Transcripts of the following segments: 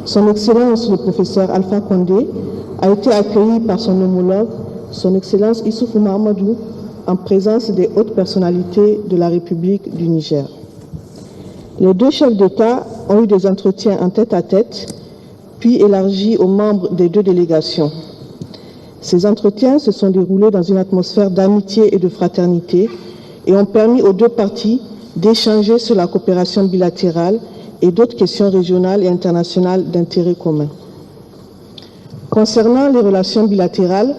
Son Excellence le professeur Alpha Condé a été accueilli par son homologue, Son Excellence Issoufou Mahamadou, en présence des hautes personnalités de la République du Niger. Les deux chefs d'État ont eu des entretiens en tête-à-tête, puis élargis aux membres des deux délégations. Ces entretiens se sont déroulés dans une atmosphère d'amitié et de fraternité et ont permis aux deux parties d'échanger sur la coopération bilatérale et d'autres questions régionales et internationales d'intérêt commun. Concernant les relations bilatérales,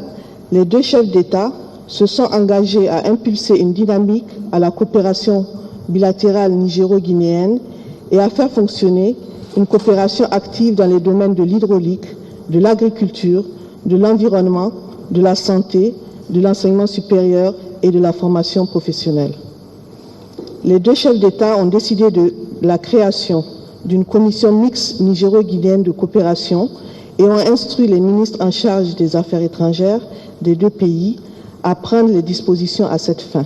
les deux chefs d'État se sont engagés à impulser une dynamique à la coopération bilatérale nigéro-guinéenne et à faire fonctionner une coopération active dans les domaines de l'hydraulique, de l'agriculture, de l'environnement, de la santé, de l'enseignement supérieur et de la formation professionnelle. Les deux chefs d'État ont décidé de la création d'une commission mixte nigéro-guinéenne de coopération et ont instruit les ministres en charge des affaires étrangères des deux pays à prendre les dispositions à cette fin.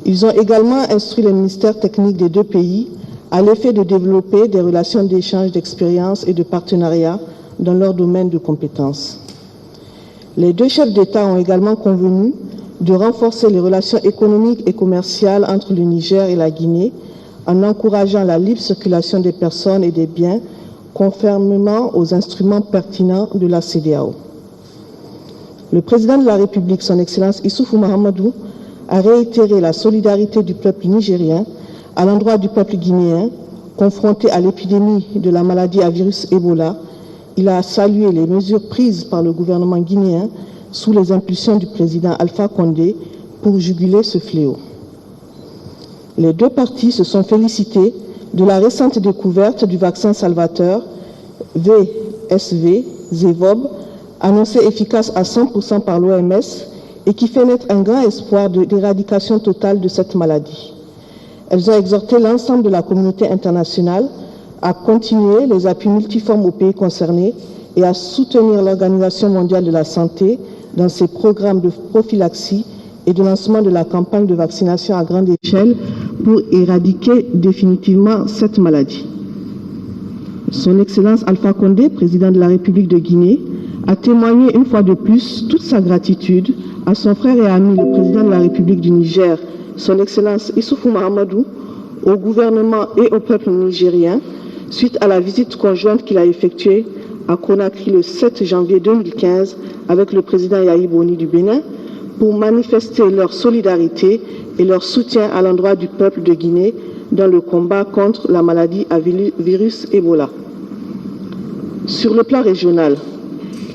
Ils ont également instruit les ministères techniques des deux pays à l'effet de développer des relations d'échange d'expériences et de partenariat dans leur domaine de compétences. Les deux chefs d'État ont également convenu de renforcer les relations économiques et commerciales entre le Niger et la Guinée en encourageant la libre circulation des personnes et des biens conformément aux instruments pertinents de la CEDEAO. Le président de la République, son Excellence Issoufou Mahamadou, a réitéré la solidarité du peuple nigérien à l'endroit du peuple guinéen confronté à l'épidémie de la maladie à virus Ebola. Il a salué les mesures prises par le gouvernement guinéen sous les impulsions du président Alpha Condé pour juguler ce fléau. Les deux parties se sont félicitées de la récente découverte du vaccin salvateur VSV-ZEVOB, annoncé efficace à 100% par l'OMS et qui fait naître un grand espoir d'éradication totale de cette maladie. Elles ont exhorté l'ensemble de la communauté internationale à continuer les appuis multiformes aux pays concernés et à soutenir l'Organisation mondiale de la santé dans ses programmes de prophylaxie et de lancement de la campagne de vaccination à grande échelle pour éradiquer définitivement cette maladie. Son Excellence Alpha Condé, président de la République de Guinée, a témoigné une fois de plus toute sa gratitude à son frère et ami, le président de la République du Niger, son Excellence Issoufou Mahamadou, au gouvernement et au peuple nigérien, suite à la visite conjointe qu'il a effectuée à Conakry le 7 janvier 2015 avec le président Yahi Boni du Bénin, pour manifester leur solidarité et leur soutien à l'endroit du peuple de Guinée dans le combat contre la maladie à virus Ebola. Sur le plan régional,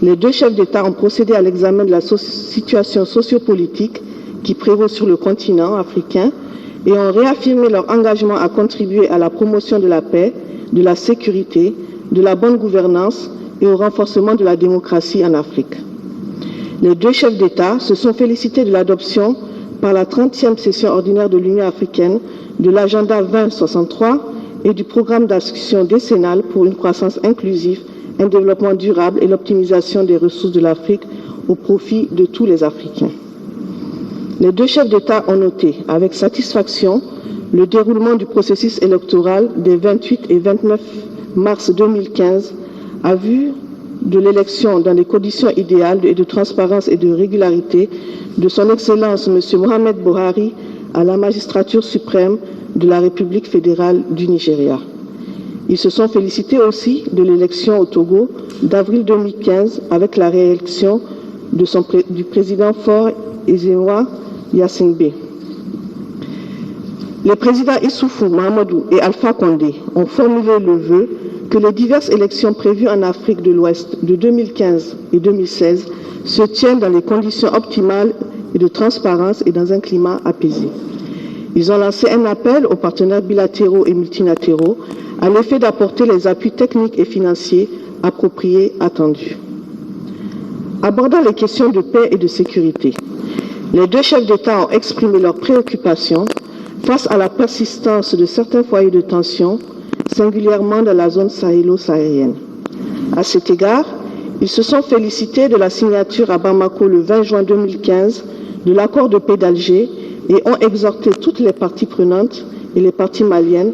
les deux chefs d'État ont procédé à l'examen de la situation sociopolitique qui prévaut sur le continent africain et ont réaffirmé leur engagement à contribuer à la promotion de la paix, de la sécurité, de la bonne gouvernance et au renforcement de la démocratie en Afrique. Les deux chefs d'État se sont félicités de l'adoption par la 30e session ordinaire de l'Union africaine de l'agenda 2063 et du programme d'action décennale pour une croissance inclusive, un développement durable et l'optimisation des ressources de l'Afrique au profit de tous les Africains. Les deux chefs d'État ont noté avec satisfaction le déroulement du processus électoral des 28 et 29 mars 2015 à vue de l'élection dans des conditions idéales et de transparence et de régularité de son Excellence M. Mohamed Buhari à la magistrature suprême de la République fédérale du Nigeria. Ils se sont félicités aussi de l'élection au Togo d'avril 2015 avec la réélection du président Faure Ezenwa Yassingbé. Les présidents Issoufou Mahamadou et Alpha Condé ont formulé le vœu que les diverses élections prévues en Afrique de l'Ouest de 2015 et 2016 se tiennent dans les conditions optimales et de transparence et dans un climat apaisé. Ils ont lancé un appel aux partenaires bilatéraux et multilatéraux à l'effet d'apporter les appuis techniques et financiers appropriés attendus. Abordant les questions de paix et de sécurité, les deux chefs d'État ont exprimé leurs préoccupations face à la persistance de certains foyers de tension, singulièrement dans la zone sahélo-saharienne. À cet égard, ils se sont félicités de la signature à Bamako le 20 juin 2015 de l'accord de paix d'Alger et ont exhorté toutes les parties prenantes et les parties maliennes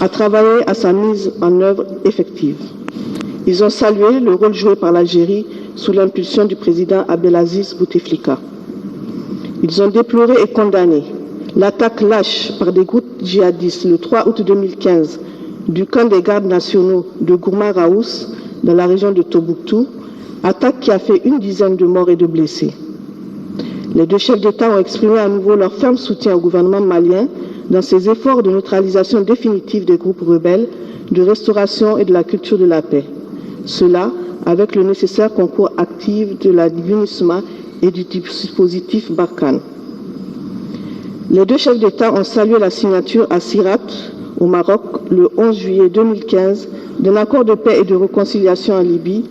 à travailler à sa mise en œuvre effective. Ils ont salué le rôle joué par l'Algérie sous l'impulsion du président Abdelaziz Bouteflika. Ils ont déploré et condamné l'attaque lâche par des groupes djihadistes le 3 août 2015 du camp des gardes nationaux de Gourma Raous dans la région de Tombouctou, attaque qui a fait une dizaine de morts et de blessés. Les deux chefs d'État ont exprimé à nouveau leur ferme soutien au gouvernement malien dans ses efforts de neutralisation définitive des groupes rebelles, de restauration et de la culture de la paix. Cela avec le nécessaire concours actif de la MINUSMA et du dispositif Barkhane. Les deux chefs d'État ont salué la signature à Sirat, au Maroc, le 11 juillet 2015, d'un accord de paix et de réconciliation en Libye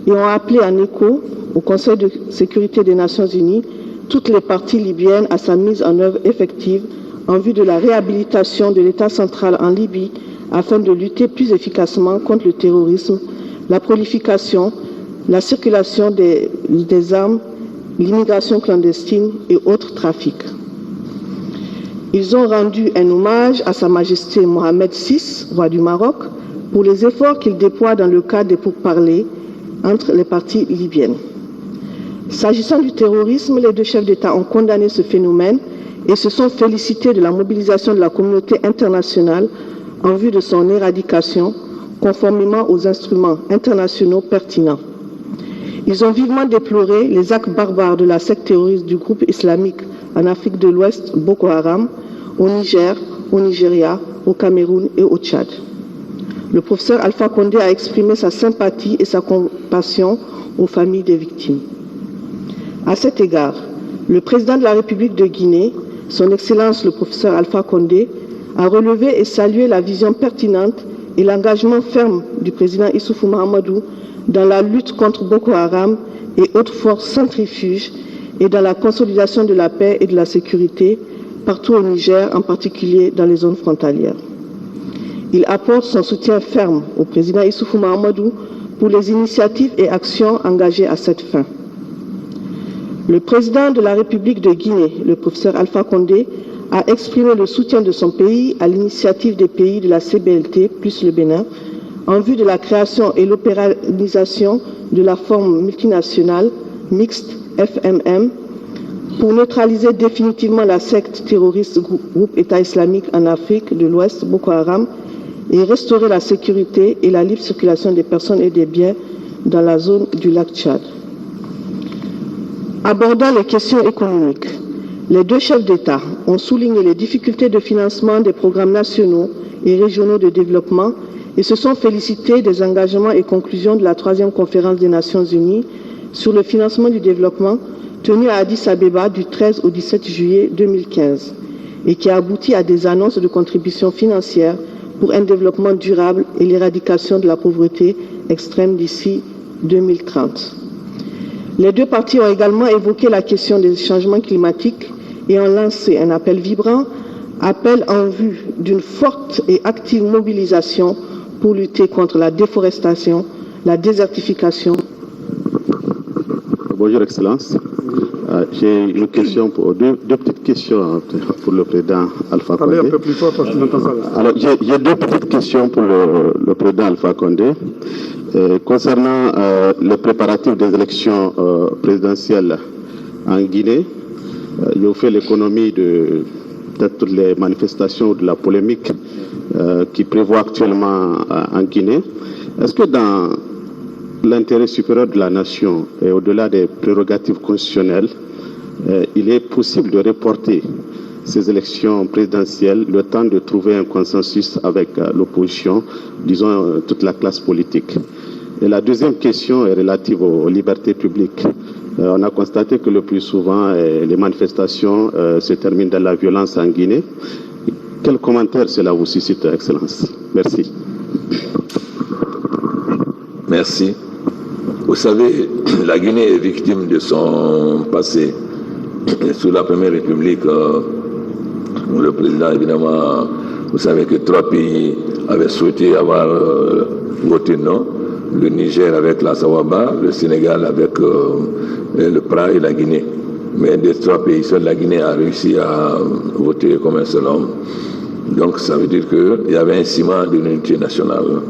et ont appelé en écho au Conseil de sécurité des Nations Unies toutes les parties libyennes à sa mise en œuvre effective en vue de la réhabilitation de l'État central en Libye afin de lutter plus efficacement contre le terrorisme, la prolifération, la circulation des armes, l'immigration clandestine et autres trafics. Ils ont rendu un hommage à Sa Majesté Mohamed VI, roi du Maroc, pour les efforts qu'il déploie dans le cadre des pourparlers entre les parties libyennes. S'agissant du terrorisme, les deux chefs d'État ont condamné ce phénomène et se sont félicités de la mobilisation de la communauté internationale en vue de son éradication, conformément aux instruments internationaux pertinents. Ils ont vivement déploré les actes barbares de la secte terroriste du groupe islamique en Afrique de l'Ouest, Boko Haram, au Niger, au Nigeria, au Cameroun et au Tchad. Le professeur Alpha Condé a exprimé sa sympathie et sa compassion aux familles des victimes. À cet égard, le président de la République de Guinée, son Excellence le professeur Alpha Condé, a relevé et salué la vision pertinente et l'engagement ferme du président Issoufou Mahamadou dans la lutte contre Boko Haram et autres forces centrifuges et dans la consolidation de la paix et de la sécurité partout au Niger, en particulier dans les zones frontalières. Il apporte son soutien ferme au président Issoufou Mahamadou pour les initiatives et actions engagées à cette fin. Le président de la République de Guinée, le professeur Alpha Condé, a exprimé le soutien de son pays à l'initiative des pays de la CBLT, plus le Bénin, en vue de la création et l'opéralisation de la forme multinationale mixte FMM pour neutraliser définitivement la secte terroriste groupe État islamique en Afrique de l'Ouest, Boko Haram, et restaurer la sécurité et la libre circulation des personnes et des biens dans la zone du lac Tchad. Abordant les questions économiques, les deux chefs d'État ont souligné les difficultés de financement des programmes nationaux et régionaux de développement et se sont félicités des engagements et conclusions de la 3e conférence des Nations Unies sur le financement du développement tenue à Addis Abeba du 13 au 17 juillet 2015 et qui a abouti à des annonces de contributions financières pour un développement durable et l'éradication de la pauvreté extrême d'ici 2030. Les deux parties ont également évoqué la question des changements climatiques et ont lancé un appel vibrant, appel en vue d'une forte et active mobilisation pour lutter contre la déforestation, la désertification. Bonjour Excellence. J'ai une question pour deux petites questions pour le président Alpha Condé. Parlez un peu plus fort parce que j'entends ça. Alors j'ai deux petites questions pour le président Alpha Condé. Concernant les préparatifs des élections présidentielles en Guinée, ils ont fait l'économie de toutes les manifestations de la polémique qui prévoit actuellement en Guinée. Est-ce que dans l'intérêt supérieur de la nation et au-delà des prérogatives constitutionnelles, il est possible de reporter ces élections présidentielles le temps de trouver un consensus avec l'opposition, disons toute la classe politique? Et la deuxième question est relative aux libertés publiques. On a constaté que le plus souvent, les manifestations se terminent dans la violence en Guinée. Quel commentaire cela vous suscite, Excellence? Merci. Merci. Vous savez, la Guinée est victime de son passé. Sous la Première République, le président, évidemment, vous savez que 3 pays avaient souhaité avoir voté non. Le Niger avec la Sawaba, le Sénégal avec le PRA et la Guinée. Mais des 3 pays, seul la Guinée a réussi à voter comme un seul homme. Donc ça veut dire qu'il y avait un ciment d'une unité nationale.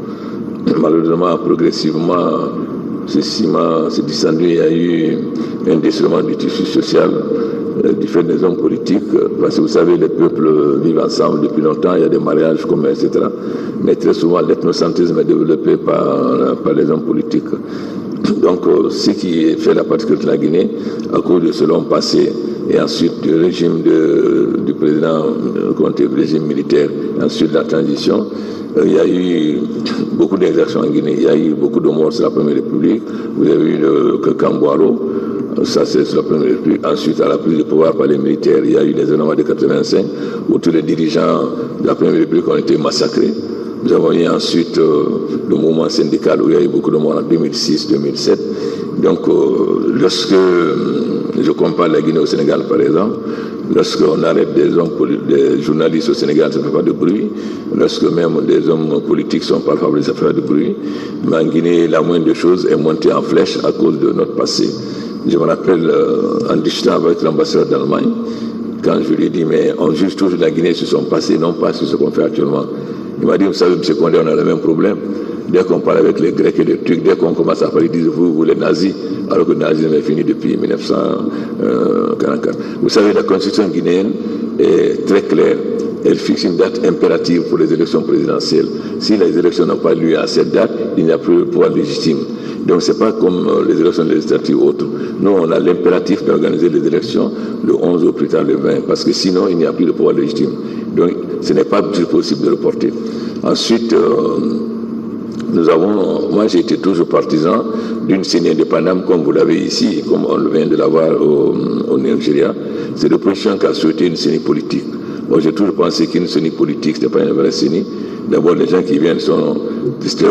malheureusement, progressivement, ce ciment s'est descendu. Il y a eu un déchirement du tissu social du fait des hommes politiques. Parce que vous savez, les peuples vivent ensemble depuis longtemps. Il y a des mariages communs, etc. Mais très souvent, l'ethnocentrisme est développé par les hommes politiques. Donc, ce qui fait la particularité de la Guinée, à cause de ce long passé, et ensuite du régime du président Conté, le régime militaire, ensuite de la transition, il y a eu beaucoup d'exactions en Guinée. Il y a eu beaucoup de morts sur la Première République. Vous avez eu le Camboiro, ça c'est sur la Première République. Ensuite, à la prise de pouvoir par les militaires, il y a eu les événements de 85, où tous les dirigeants de la Première République ont été massacrés. Nous avons eu ensuite le mouvement syndical où il y a eu beaucoup de morts en 2006-2007. Donc, lorsque je compare la Guinée au Sénégal, par exemple, lorsqu'on arrête des journalistes au Sénégal, ça ne fait pas de bruit. Lorsque même des hommes politiques sont parfois obligés à faire de bruit. Mais en Guinée, la moindre des choses est montée en flèche à cause de notre passé. Je me rappelle, en discutant avec l'ambassadeur d'Allemagne, quand je lui ai dit, mais on juge toujours la Guinée sur son passé, non pas sur ce qu'on fait actuellement. Il m'a dit, vous savez, M. Condé, on a le même problème. Dès qu'on parle avec les Grecs et les Turcs, dès qu'on commence à parler, ils disent, vous les nazis, alors que le nazisme est fini depuis 1944. Vous savez, la constitution guinéenne est très claire. Elle fixe une date impérative pour les élections présidentielles. Si les élections n'ont pas lieu à cette date, il n'y a plus de pouvoir légitime. Donc ce n'est pas comme les élections législatives ou autres. Nous, on a l'impératif d'organiser les élections le 11 ou plus tard le 20, parce que sinon, il n'y a plus de pouvoir légitime. Donc ce n'est pas possible de reporter. Ensuite, moi j'ai été toujours partisan d'une CENI indépendante comme vous l'avez ici, comme on vient de l'avoir au Nigeria. C'est l'opposition qui a souhaité une CENI politique. Moi j'ai toujours pensé qu'une CENI politique, ce n'est pas une vraie CENI. D'abord, les gens qui viennent sont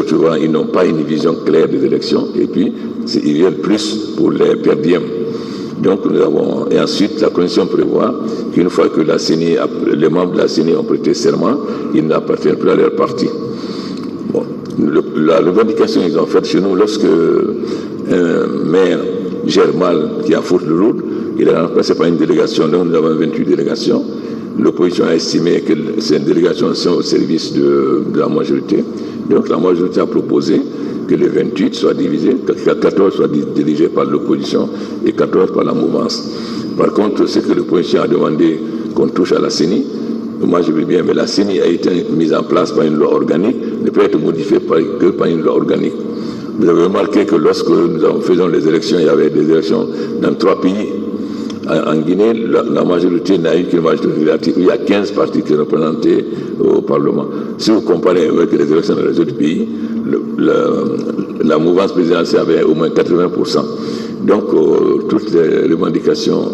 souvent, ils n'ont pas une vision claire des élections, et puis ils viennent plus pour les perdièmes. Donc et ensuite la Constitution prévoit qu'une fois que les membres de la CENI ont prêté serment, ils n'appartiennent plus à leur parti. Bon. La revendication qu'ils ont faite chez nous, lorsque un maire gère mal, qui a faute de route, il est remplacé par une délégation, donc nous avons 28 délégations. L'opposition a estimé que ces délégations sont au service de la majorité. Donc la majorité a proposé que les 28 soient divisés, que 14 soient dirigés par l'opposition et 14 par la mouvance. Par contre, ce que l'opposition a demandé qu'on touche à la CENI, moi je veux bien, mais la CENI a été mise en place par une loi organique, ne peut être modifiée que par une loi organique. Vous avez remarqué que lorsque nous faisons les élections, il y avait des élections dans 3 pays. En Guinée, la majorité n'a eu qu'une majorité relative. Il y a 15 partis qui sont représentés au Parlement. Si vous comparez avec les élections dans les autres pays, la mouvance présidentielle avait au moins 80%. Donc, toutes les revendications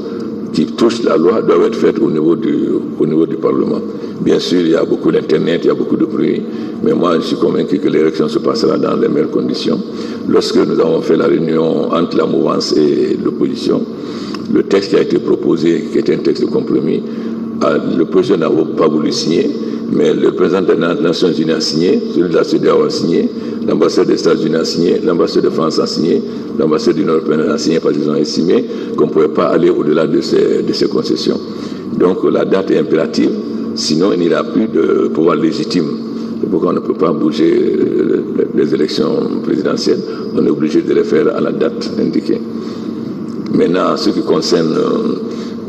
qui touchent la loi doivent être faites au niveau du Parlement. Bien sûr, il y a beaucoup d'Internet, il y a beaucoup de bruit, mais moi, je suis convaincu que l'élection se passera dans les meilleures conditions. Lorsque nous avons fait la réunion entre la mouvance et l'opposition, le texte qui a été proposé, qui était un texte de compromis, l'opposition n'a pas voulu signer, mais le président des Nations Unies a signé, celui de la CEDEAO a signé, l'ambassade des États-Unis a signé, l'ambassade de France a signé, l'ambassade de l'Union européenne a signé parce qu'ils ont estimé qu'on ne pouvait pas aller au-delà de ces concessions. Donc la date est impérative, sinon il n'y aura plus de pouvoir légitime. C'est pourquoi on ne peut pas bouger les élections présidentielles, on est obligé de les faire à la date indiquée. Maintenant, en ce qui concerne,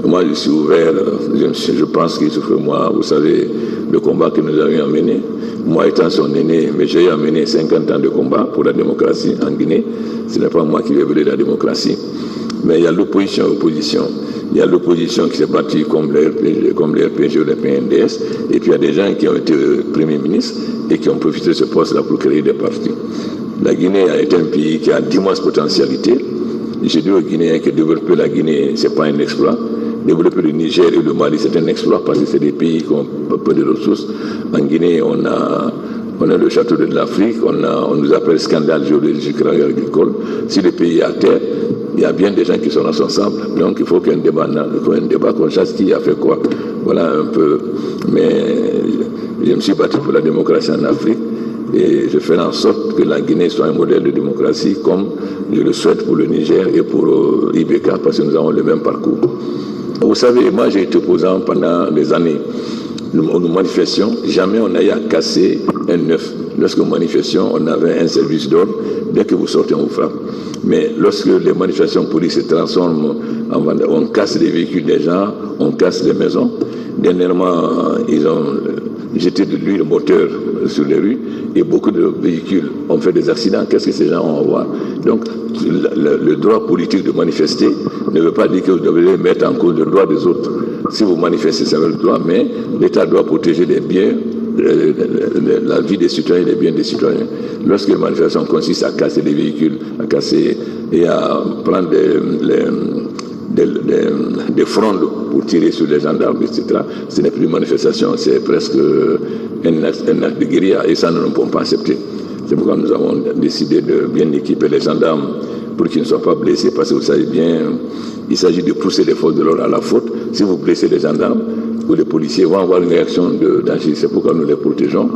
moi je suis ouvert, je pense qu'il souffre moi, vous savez, le combat que nous avions mené. Moi étant son aîné, mais j'ai mené 50 ans de combat pour la démocratie en Guinée. Ce n'est pas moi qui vais voler la démocratie. Mais il y a l'opposition et l'opposition. Il y a l'opposition qui s'est battue comme les RPG ou les PNDS, et puis il y a des gens qui ont été premiers ministres et qui ont profité de ce poste-là pour créer des partis. La Guinée a été un pays qui a d'immenses potentialités. Je dis aux Guinéens que développer la Guinée, ce n'est pas un exploit. Développer le Niger et le Mali, c'est un exploit parce que c'est des pays qui ont peu de ressources. En Guinée, on a le château de l'Afrique, on nous appelle scandale géologique et agricole. Si le pays est à terre, il y a bien des gens qui sont ensemble. Donc il faut qu'il y ait un débat qu'on sache qui a fait quoi. Voilà un peu. Mais je me suis battu pour la démocratie en Afrique. Et je ferai en sorte que la Guinée soit un modèle de démocratie comme je le souhaite pour le Niger et pour IBK parce que nous avons le même parcours. Vous savez, moi j'ai été opposant pendant des années nous manifestions, jamais on n'a eu à casser un œuf. Lorsque nous manifestions, on avait un service d'ordre. Dès que vous sortez, on vous frappe. Mais lorsque les manifestations politiques se transforment en vandalisme, on casse les véhicules des gens, on casse les maisons. Dernièrement, ils ont jeté de l'huile moteur sur les rues et beaucoup de véhicules ont fait des accidents. Qu'est-ce que ces gens ont à voir? Donc, le droit politique de manifester ne veut pas dire que vous devez mettre en cause le droit des autres. Si vous manifestez, c'est votre droit, mais l'État doit protéger les biens, la vie des citoyens et les biens des citoyens. Lorsque les manifestations consistent à casser des véhicules, à casser et à prendre des frondes pour tirer sur les gendarmes, etc., ce n'est plus une manifestation, c'est presque un acte de guérilla et ça, nous ne pouvons pas accepter. C'est pourquoi nous avons décidé de bien équiper les gendarmes pour qu'ils ne soient pas blessés, parce que vous savez bien, il s'agit de pousser les forces de l'ordre à la faute. Si vous blessez les gendarmes ou les policiers, vont avoir une réaction de danger. C'est pourquoi nous les protégeons.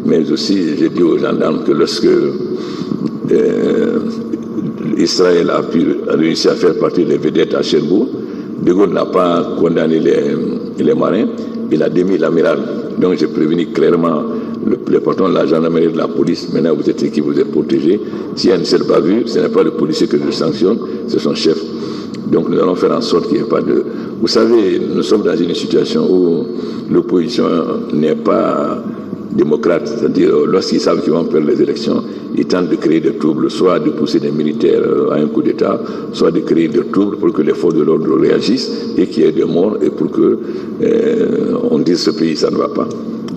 Mais aussi, j'ai dit aux gendarmes que lorsque Israël a réussi à faire partir les vedettes à Cherbourg, De Gaulle n'a pas condamné les marins, il a démis l'amiral. Donc j'ai prévenu clairement le patron de la gendarmerie et de la police. Maintenant, vous êtes qui vous êtes protégé. S'il y a une seule bavure, ce n'est pas le policier que je sanctionne, c'est son chef. Donc nous allons faire en sorte qu'il n'y ait pas de... Vous savez, nous sommes dans une situation où l'opposition n'est pas démocrate. C'est-à-dire, lorsqu'ils savent qu'ils vont perdre les élections, ils tentent de créer des troubles, soit de pousser des militaires à un coup d'État, soit de créer des troubles pour que les forces de l'ordre réagissent et qu'il y ait des morts et pour que on dise ce pays, ça ne va pas.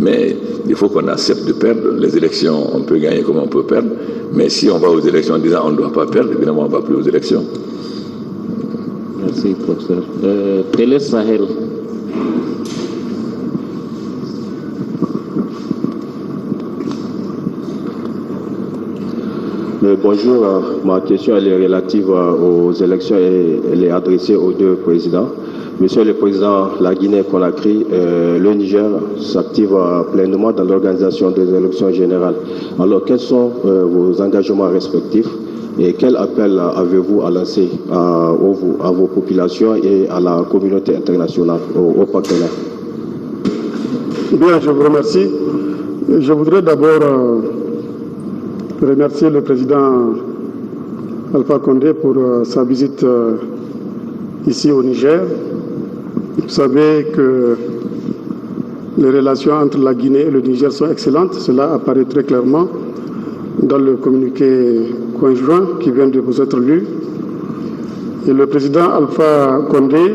Mais il faut qu'on accepte de perdre. Les élections, on peut gagner comme on peut perdre. Mais si on va aux élections en disant on ne doit pas perdre, évidemment, on ne va plus aux élections. Merci, professeur. Télé Sahel. Bonjour, ma question elle est relative aux élections et elle est adressée aux deux présidents. Monsieur le Président, la Guinée-Conakry, le Niger s'active pleinement dans l'organisation des élections générales. Alors, quels sont vos engagements respectifs et quel appel avez-vous à lancer à vos populations et à la communauté internationale, aux partenaires? Bien, je vous remercie. Je voudrais d'abord remercier le président Alpha Condé pour sa visite ici au Niger. Vous savez que les relations entre la Guinée et le Niger sont excellentes. Cela apparaît très clairement dans le communiqué conjoint qui vient de vous être lu. Et le président Alpha Condé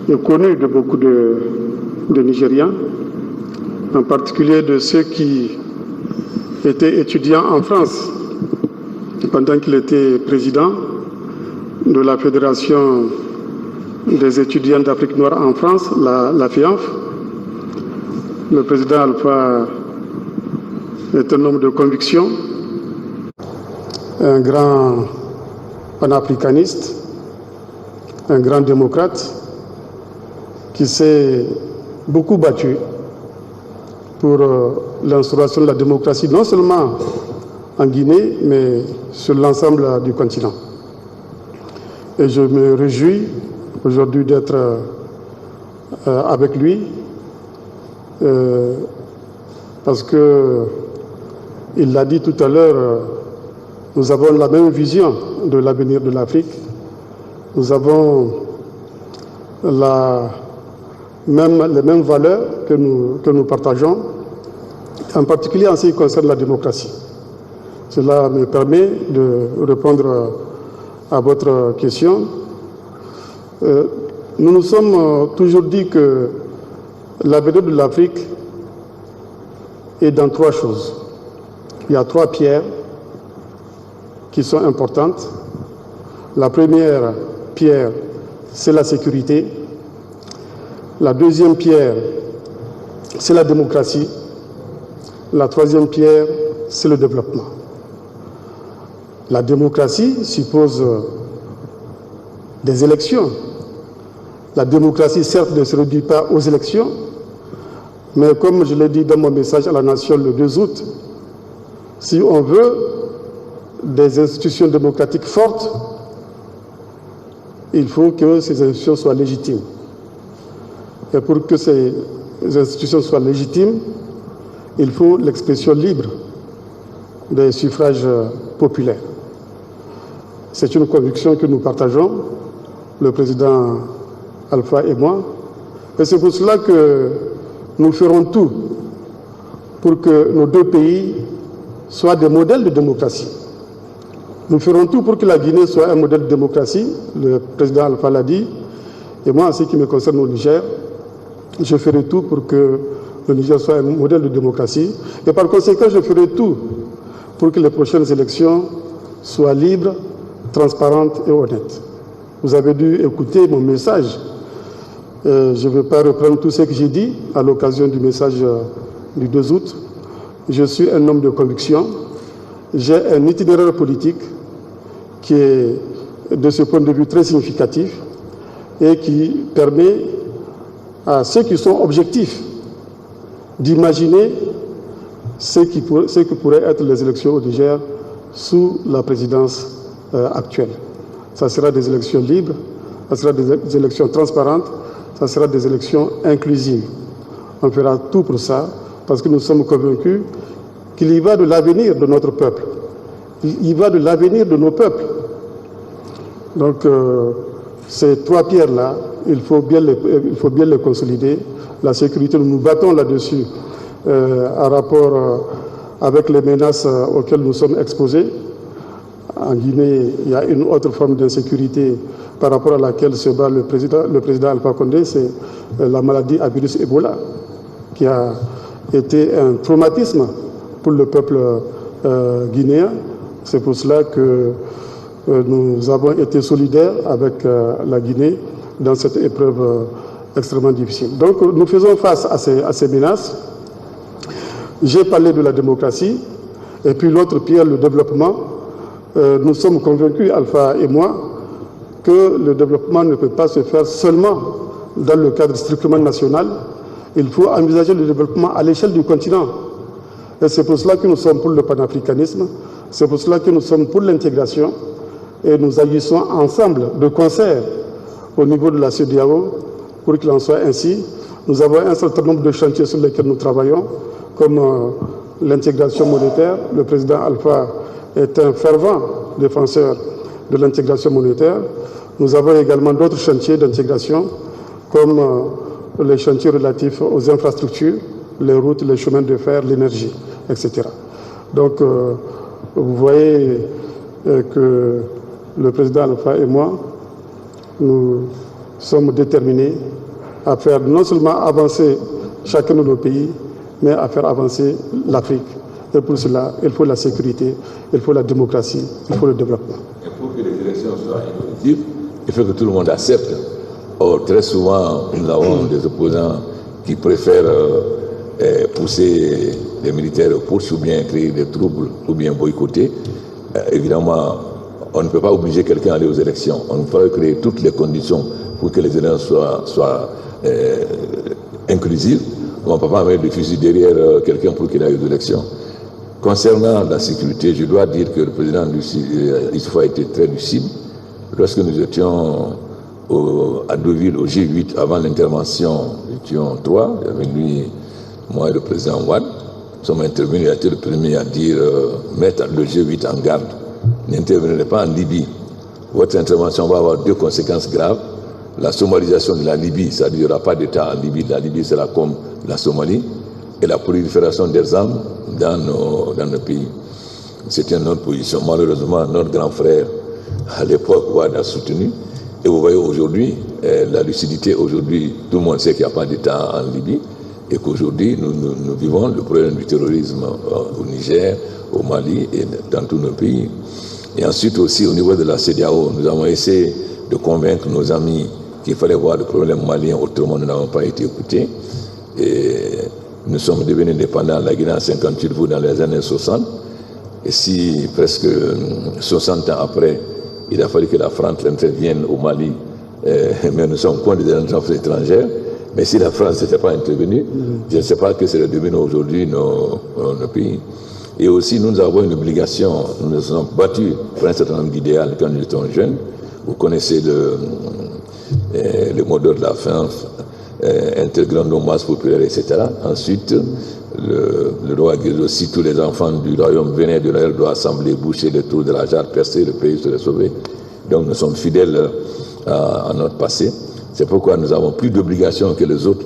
est connu de beaucoup de Nigériens, en particulier de ceux qui étaient étudiants en France pendant qu'il était président de la Fédération des étudiants d'Afrique noire en France, la FIANF. Le président Alpha est un homme de conviction, un grand panafricaniste, un grand démocrate qui s'est beaucoup battu pour l'instauration de la démocratie, non seulement en Guinée, mais sur l'ensemble du continent. Et je me réjouis aujourd'hui d'être avec lui, parce que il l'a dit tout à l'heure, nous avons la même vision de l'avenir de l'Afrique, nous avons les mêmes valeurs que nous partageons, en particulier en ce qui concerne la démocratie. Cela me permet de répondre à votre question. Nous nous sommes toujours dit que l'avenir de l'Afrique est dans trois choses. Il y a trois pierres qui sont importantes. La première pierre, c'est la sécurité. La deuxième pierre, c'est la démocratie. La troisième pierre, c'est le développement. La démocratie suppose des élections. La démocratie, certes, ne se réduit pas aux élections, mais comme je l'ai dit dans mon message à la Nation le 2 août, si on veut des institutions démocratiques fortes, il faut que ces institutions soient légitimes. Et pour que ces institutions soient légitimes, il faut l'expression libre des suffrages populaires. C'est une conviction que nous partageons, le président Alpha et moi. Et c'est pour cela que nous ferons tout pour que nos deux pays soient des modèles de démocratie. Nous ferons tout pour que la Guinée soit un modèle de démocratie, le président Alpha l'a dit, et moi, en ce qui me concerne au Niger, je ferai tout pour que le Niger soit un modèle de démocratie, et par conséquent, je ferai tout pour que les prochaines élections soient libres, transparentes et honnêtes. Vous avez dû écouter mon message. Je ne vais pas reprendre tout ce que j'ai dit à l'occasion du message du 2 août. Je suis un homme de conviction. J'ai un itinéraire politique qui est, de ce point de vue, très significatif et qui permet à ceux qui sont objectifs d'imaginer ce que pourraient être les élections au Niger sous la présidence actuelle. Ça sera des élections libres, ça sera des élections transparentes, ça sera des élections inclusives. On fera tout pour ça parce que nous sommes convaincus qu'il y va de l'avenir de notre peuple. Il y va de l'avenir de nos peuples. Donc, ces trois pierres-là, il faut bien les consolider. La sécurité, nous nous battons là-dessus en rapport avec les menaces auxquelles nous sommes exposés. En Guinée, il y a une autre forme d'insécurité par rapport à laquelle se bat le président Alpha Condé, c'est la maladie à virus Ebola, qui a été un traumatisme pour le peuple guinéen. C'est pour cela que nous avons été solidaires avec la Guinée dans cette épreuve extrêmement difficile. Donc nous faisons face à ces menaces. J'ai parlé de la démocratie, et puis l'autre pierre, le développement. Nous sommes convaincus, Alpha et moi, que le développement ne peut pas se faire seulement dans le cadre strictement national. Il faut envisager le développement à l'échelle du continent. Et c'est pour cela que nous sommes pour le panafricanisme, c'est pour cela que nous sommes pour l'intégration, et nous agissons ensemble, de concert, au niveau de la CEDEAO, pour qu'il en soit ainsi. Nous avons un certain nombre de chantiers sur lesquels nous travaillons, comme l'intégration monétaire. Le président Alpha est un fervent défenseur de l'intégration monétaire. Nous avons également d'autres chantiers d'intégration, comme les chantiers relatifs aux infrastructures, les routes, les chemins de fer, l'énergie, etc. Donc, vous voyez que le président Alpha et moi, nous sommes déterminés à faire non seulement avancer chacun de nos pays, mais à faire avancer l'Afrique. Et pour cela, il faut la sécurité, il faut la démocratie, il faut le développement. Et pour que les élections soient inclusives, il faut que tout le monde accepte. Or, très souvent, nous avons des opposants qui préfèrent pousser les militaires pour ou bien créer des troubles ou bien boycotter. Évidemment, on ne peut pas obliger quelqu'un à aller aux élections. On peut créer toutes les conditions pour que les élections soient inclusives. On ne peut pas mettre des fusils derrière quelqu'un pour qu'il aille aux élections. Concernant la sécurité, je dois dire que le président Issoufou a été très lucide. Lorsque nous étions à Deauville, au G8, avant l'intervention, nous étions 3, avec lui, moi et le président Ouad. Nous sommes intervenus, il a été le premier à dire mettre le G8 en garde. N'intervenez pas en Libye. Votre intervention va avoir 2 conséquences graves. La somalisation de la Libye, c'est-à-dire qu'il n'y aura pas d'État en Libye. La Libye sera comme la Somalie. Et la prolifération des armes dans nos pays. C'était notre position. Malheureusement, notre grand frère, à l'époque, Ouad a soutenu. Et vous voyez aujourd'hui, la lucidité, aujourd'hui, tout le monde sait qu'il n'y a pas d'État en Libye. Et qu'aujourd'hui, nous vivons le problème du terrorisme au Niger, au Mali et dans tous nos pays. Et ensuite aussi, au niveau de la CEDEAO, nous avons essayé de convaincre nos amis qu'il fallait voir le problème malien, autrement nous n'avons pas été écoutés. Et nous sommes devenus indépendants, la Guinée en 58, vous dans les années 60. Et si presque 60 ans après, il a fallu que la France intervienne au Mali, mais nous sommes contre des entreprises étrangères. Mais si la France n'était pas intervenue, je ne sais pas que serait devenu aujourd'hui nos pays. Et aussi, nous avons une obligation, nous nous sommes battus pour un certain nombre d'idéaux quand nous étions jeunes. Vous connaissez le mot d'ordre de la fin, intégrant nos masses populaires, etc. Ensuite, le roi guérit aussi tous les enfants du royaume venaient de l'air, doit assembler, boucher les trous de la jarre, percer, le pays serait sauvé. Donc nous sommes fidèles à notre passé. C'est pourquoi nous avons plus d'obligations que les autres.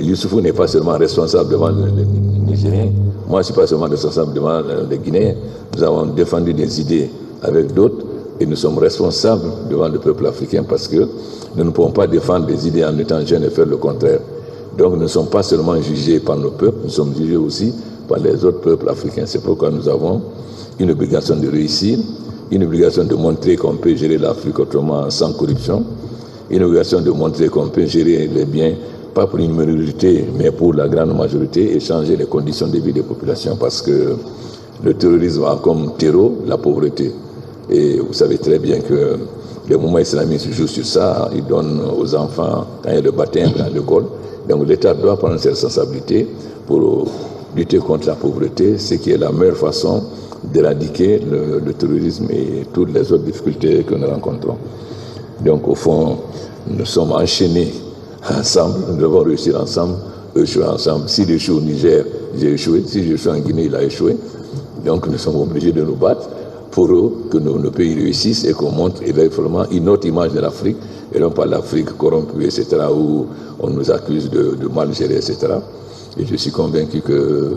Youssoufou n'est pas seulement responsable devant les Nigériens, moi je ne suis pas seulement responsable devant les Guinéens. Nous avons défendu des idées avec d'autres et nous sommes responsables devant le peuple africain parce que nous ne pouvons pas défendre des idées en étant jeunes et faire le contraire. Donc nous ne sommes pas seulement jugés par nos peuples, nous sommes jugés aussi par les autres peuples africains. C'est pourquoi nous avons une obligation de réussir, une obligation de montrer qu'on peut gérer l'Afrique autrement sans corruption, une obligation de montrer qu'on peut gérer les biens, pas pour une minorité, mais pour la grande majorité, et changer les conditions de vie des populations, parce que le terrorisme a comme terreau la pauvreté. Et vous savez très bien que le mouvement islamiste joue sur ça, il donne aux enfants, quand il y a le baptême dans l'école. Donc l'État doit prendre ses responsabilités pour lutter contre la pauvreté, ce qui est la meilleure façon d'éradiquer le terrorisme et toutes les autres difficultés que nous rencontrons. Donc au fond, nous sommes enchaînés ensemble, nous devons réussir ensemble, échouer ensemble. S'il échoue au Niger, j'ai échoué. Si j'échoue en Guinée, il a échoué. Donc nous sommes obligés de nous battre pour que nos pays réussissent et qu'on montre effectivement une autre image de l'Afrique, et non pas l'Afrique corrompue, etc., où on nous accuse de mal gérer, etc. Et je suis convaincu que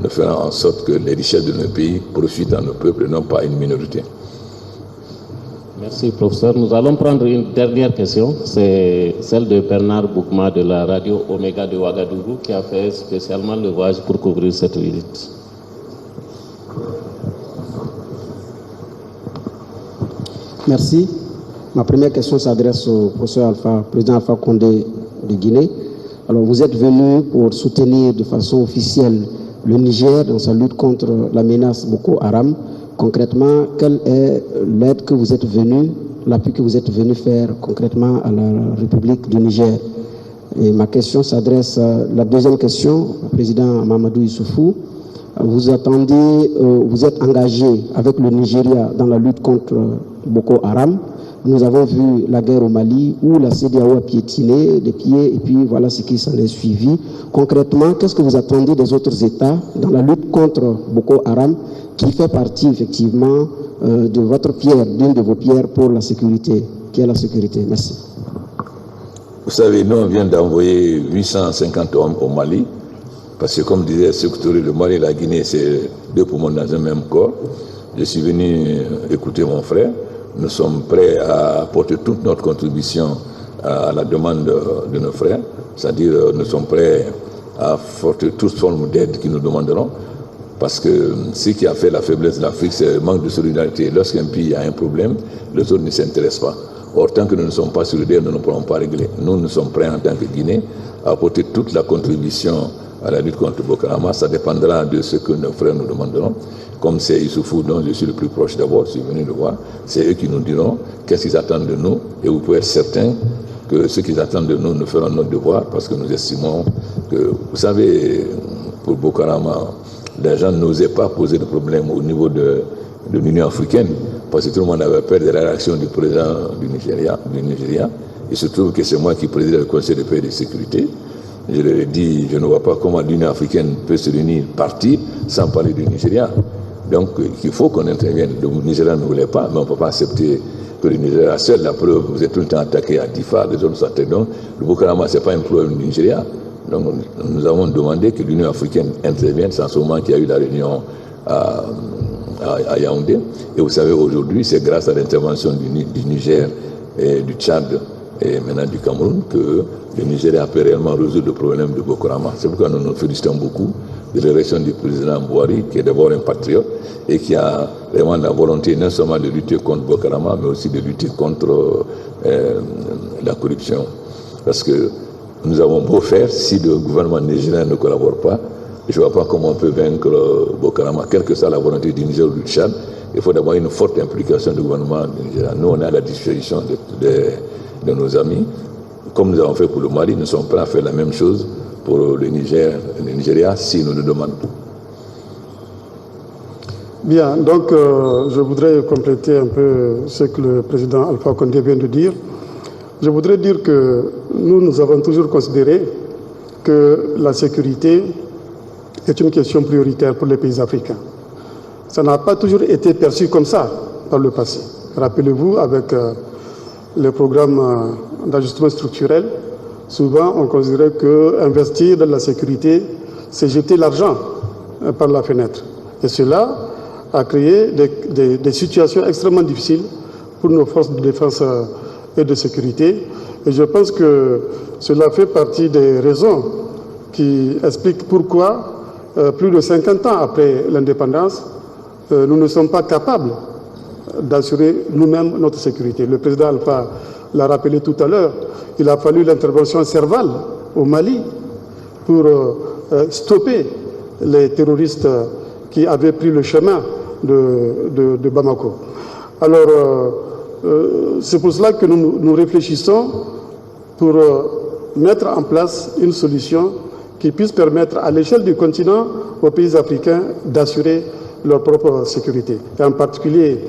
nous ferons en sorte que les richesses de nos pays profitent à nos peuples et non pas à une minorité. Merci, professeur. Nous allons prendre une dernière question. C'est celle de Bernard Boukma de la radio Omega de Ouagadougou qui a fait spécialement le voyage pour couvrir cette visite. Merci. Ma première question s'adresse au professeur président Alpha Condé de Guinée. Alors, vous êtes venu pour soutenir de façon officielle le Niger dans sa lutte contre la menace Boko Haram. Concrètement, quelle est l'aide que vous êtes venu, l'appui que vous êtes venu faire concrètement à la République du Niger? Et ma question s'adresse à la deuxième question, au président Mamadou Issoufou. Vous êtes engagé avec le Nigeria dans la lutte contre Boko Haram. Nous avons vu la guerre au Mali où la CEDEAO a piétiné les pieds et puis voilà ce qui s'en est suivi. Concrètement, qu'est-ce que vous attendez des autres États dans la lutte contre Boko Haram qui fait partie effectivement de votre pierre, d'une de vos pierres pour la sécurité, qui est la sécurité? Merci. Vous savez, nous on vient d'envoyer 850 hommes au Mali, parce que comme disait Sékou Touré, le Mali et la Guinée, c'est deux poumons dans un même corps. Je suis venu écouter mon frère. Nous sommes prêts à apporter toute notre contribution à la demande de nos frères, c'est-à-dire nous sommes prêts à apporter toute forme d'aide qu'ils nous demanderont, parce que ce qui a fait la faiblesse de l'Afrique, c'est le manque de solidarité. Lorsqu'un pays a un problème, les autres ne s'intéressent pas. Or, tant que nous ne sommes pas solidaires, nous ne pourrons pas régler. Nous sommes prêts en tant que Guinée à apporter toute la contribution à la lutte contre Boko Haram. Ça dépendra de ce que nos frères nous demanderont. Comme c'est Issoufou dont je suis le plus proche d'abord, je suis venu le voir, c'est eux qui nous diront qu'est-ce qu'ils attendent de nous, et vous pouvez être certain que ce qu'ils attendent de nous, nous ferons notre devoir, parce que nous estimons que, vous savez, pour Boko Haram, les gens n'osaient pas poser de problème au niveau de l'Union africaine, parce que tout le monde avait peur de la réaction du président du Nigeria. Il se trouve que c'est moi qui préside le Conseil de paix et de sécurité. Je leur ai dit, je ne vois pas comment l'Union africaine peut se réunir, partir, sans parler du Nigeria. Donc, il faut qu'on intervienne. Le Nigeria ne voulait pas, mais on ne peut pas accepter que le Nigeria, seule la preuve, vous êtes tout le temps attaqué à Difa, les autres sont attaqués. Donc, le Boko Haram, ce n'est pas un problème du Nigeria. Donc, nous avons demandé que l'Union africaine intervienne. C'est en ce moment qu'il y a eu la réunion à Yaoundé. Et vous savez, aujourd'hui, c'est grâce à l'intervention du Niger et du Tchad et maintenant du Cameroun que le Nigeria peut réellement résoudre le problème de Boko Haram. C'est pourquoi nous nous félicitons beaucoup de l'élection du président Bouhari, qui est d'abord un patriote et qui a vraiment la volonté non seulement de lutter contre Boko Haram, mais aussi de lutter contre la corruption. Parce que nous avons beau faire, si le gouvernement nigérien ne collabore pas, je ne vois pas comment on peut vaincre Boko Haram, quelle que soit la volonté du Niger ou du Tchad. Il faut d'abord une forte implication du gouvernement nigérien. Nous, on est à la disposition de nos amis. Comme nous avons fait pour le Mali, nous sommes prêts à faire la même chose pour le Nigeria, si nous le demandons. Bien, donc je voudrais compléter un peu ce que le président Alpha Condé vient de dire. Je voudrais dire que nous avons toujours considéré que la sécurité est une question prioritaire pour les pays africains. Ça n'a pas toujours été perçu comme ça par le passé. Rappelez-vous, avec les programmes d'ajustement structurel, souvent on considérait qu'investir dans la sécurité, c'est jeter l'argent par la fenêtre. Et cela a créé des situations extrêmement difficiles pour nos forces de défense et de sécurité. Et je pense que cela fait partie des raisons qui expliquent pourquoi, plus de 50 ans après l'indépendance, nous ne sommes pas capables d'assurer nous-mêmes notre sécurité. Le président Alpha l'a rappelé tout à l'heure, il a fallu l'intervention Serval au Mali pour stopper les terroristes qui avaient pris le chemin de Bamako. Alors, c'est pour cela que nous réfléchissons pour mettre en place une solution qui puisse permettre à l'échelle du continent aux pays africains d'assurer leur propre sécurité. Et en particulier,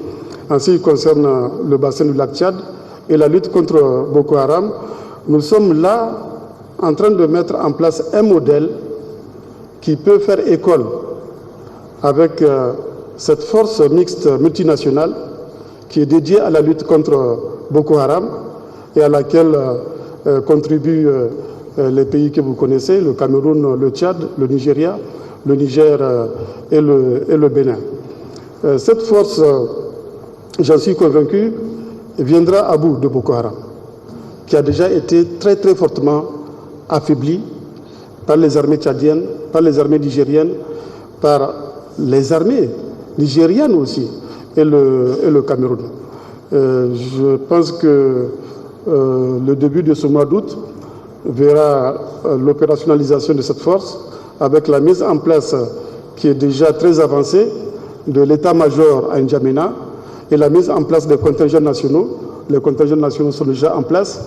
en ce qui concerne le bassin du lac Tchad et la lutte contre Boko Haram, nous sommes là en train de mettre en place un modèle qui peut faire école avec cette force mixte multinationale qui est dédiée à la lutte contre Boko Haram et à laquelle contribuent les pays que vous connaissez, le Cameroun, le Tchad, le Nigeria, le Niger et le Bénin. Cette force, j'en suis convaincu, viendra à bout de Boko Haram, qui a déjà été très très fortement affaibli par les armées tchadiennes, par les armées nigériennes, par les armées nigériennes aussi, et le Cameroun. Je pense que le début de ce mois d'août verra l'opérationnalisation de cette force avec la mise en place qui est déjà très avancée de l'état-major à N'Djamena et la mise en place des contingents nationaux. Les contingents nationaux sont déjà en place.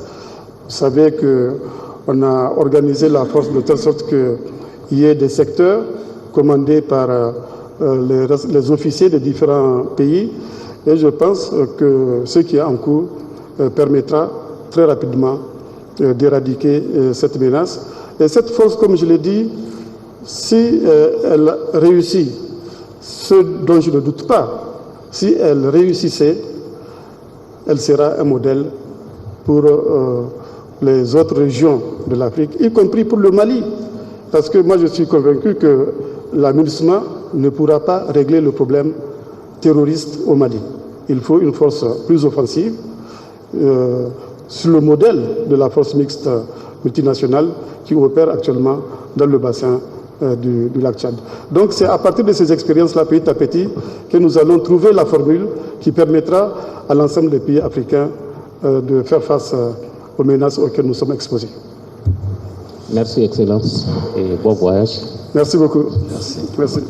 Vous savez qu'on a organisé la force de telle sorte qu'il y ait des secteurs commandés par les officiers des différents pays. Et je pense que ce qui est en cours permettra très rapidement d'éradiquer cette menace. Et cette force, comme je l'ai dit, si elle réussit, ce dont je ne doute pas, si elle réussissait, elle sera un modèle pour les autres régions de l'Afrique, y compris pour le Mali. Parce que moi, je suis convaincu que la MINUSMA ne pourra pas régler le problème terroriste au Mali. Il faut une force plus offensive, sur le modèle de la force mixte multinationale qui opère actuellement dans le bassin du lac Tchad. Donc c'est à partir de ces expériences-là, petit à petit, que nous allons trouver la formule qui permettra à l'ensemble des pays africains de faire face aux menaces auxquelles nous sommes exposés. Merci, Excellence, et bon voyage. Merci beaucoup. Merci.